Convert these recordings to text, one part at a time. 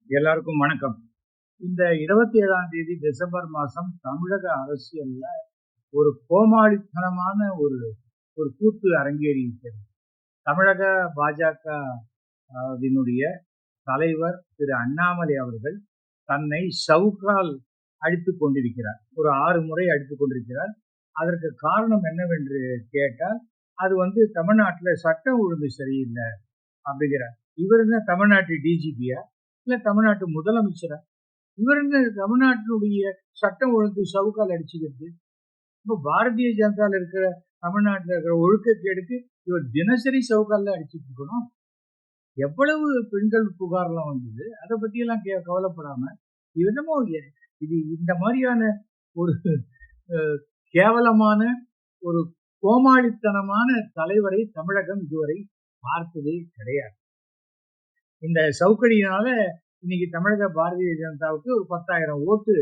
எல்லாருக்கும் வணக்கம். இந்த 27ஆம் தேதி டிசம்பர் மாசம் தமிழக அரசியல்ல ஒரு கோமாளித்தனமான ஒரு ஒரு கூத்து அரங்கேறியிருக்கிறது. தமிழக பாஜக வினுடைய தலைவர் திரு அண்ணாமலை அவர்கள் தன்னை சவுக்கால் அடித்துக் கொண்டிருக்கிறார். ஒரு 6 முறை அடித்துக் கொண்டிருக்கிறார். அதற்கு காரணம் என்னவென்று கேட்டால், அது தமிழ்நாட்டுல சட்டம் ஒழுங்கு சரியில்ல அப்படிங்கிறார். இவர் என்ன தமிழ்நாட்டு டிஜிபியா? இல்ல தமிழ்நாட்டு முதலமைச்சரா? இவர் என்ன தமிழ்நாட்டினுடைய சட்டம் ஒழுங்கு சவுக்கால் அடிச்சுக்கிறது? இப்ப பாரதிய ஜனதால இருக்கிற தமிழ்நாட்டுல இருக்கிற ஒழுக்கக்கேடுக்கு இவர் தினசரி சவுக்கால்ல அடிச்சுட்டு இருக்கணும். எவ்வளவு பெண்கள் புகார்லாம் வந்தது. அதை பத்தி எல்லாம் கவலைப்படாம என்னமோ இது இந்த மாதிரியான ஒரு கேவலமான ஒரு கோமாளித்தனமான தலைவரை தமிழகம் இதுவரை பார்த்ததே கிடையாது. இந்த சவுக்கடியினால இன்னைக்கு தமிழக பாரதிய ஜனதாவுக்கு ஒரு 10,000 ஓட்டு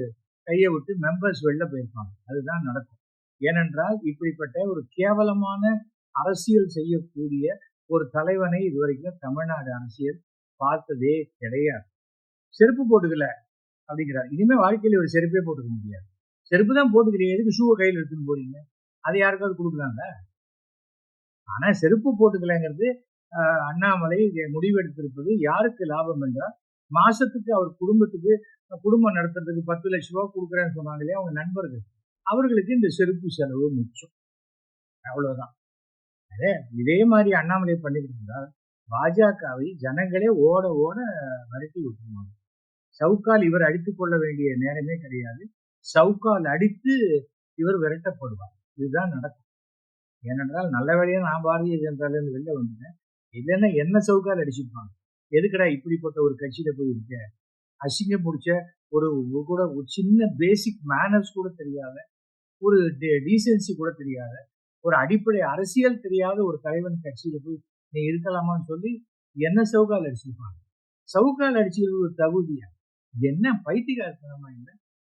கையை விட்டு மெம்பர்ஸ் வெளில போயிருப்பாங்க. அதுதான் நடக்கும். ஏனென்றால் இப்படிப்பட்ட ஒரு கேவலமான அரசியல் செய்யக்கூடிய ஒரு தலைவனை இதுவரைக்கும் தமிழ்நாடு அரசியல் பார்த்ததே கிடையாது. செருப்பு போட்டுக்கல அப்படிங்கிறார். இனிமே வாழ்க்கையில ஒரு செருப்பே போட்டுக்க முடியாது. செருப்பு தான் போட்டுக்கிறீங்க, எதுக்கு ஷூவை கையில் எடுத்துன்னு போறீங்க? அதை யாருக்காவது கொடுக்கலாங்க. ஆனா செருப்பு போட்டுக்கலங்கிறது அண்ணாமலை முடிவெடுத்திருப்பது யாருக்கு லாபம் என்றால், மாசத்துக்கு அவர் குடும்பத்துக்கு குடும்பம் நடத்துறதுக்கு 10 லட்சம் ரூபாய் கொடுக்குறேன்னு சொன்னாங்க இல்லையா அவங்க நண்பர்கள், அவர்களுக்கு இந்த செருப்பு செலவு மிச்சம். அவ்வளவுதான். இதே மாதிரி அண்ணாமலை பண்ணிக்கிட்டு இருந்தால் பாஜகவை ஜனங்களே ஓட ஓட விரட்டி விட்டுருவாங்க. சவுக்கால் இவர் அடித்துக் கொள்ள வேண்டிய நேரமே கிடையாது. சவுக்கால் அடித்து இவர் விரட்டப்படுவார். இதுதான் நடக்கும். ஏனென்றால் நல்ல வேளையா நான் பாரதிய ஜனதால இருந்து வெளில வந்துட்டேன். இல்லைன்னா என்ன சவுக்கால் அடிச்சிருப்பாங்க. எதுக்குடா இப்படிப்பட்ட ஒரு கட்சியில போய் இருக்க? அசிங்கம் பிடிச்ச ஒரு கூட ஒரு சின்ன பேசிக் மேனர்ஸ் கூட தெரியாத, ஒரு டீசென்சி கூட தெரியாத, ஒரு அடிப்படை அரசியல் தெரியாத ஒரு தலைவன் கட்சியில போய் நீ இருக்கலாமான்னு சொல்லி என்ன சவுக்கால் அடிச்சிருப்பாங்க. சவுக்கால் அடிச்சுக்கிறது ஒரு தகுதியா? என்ன பைத்தியக்காரத்தனமா இல்லை?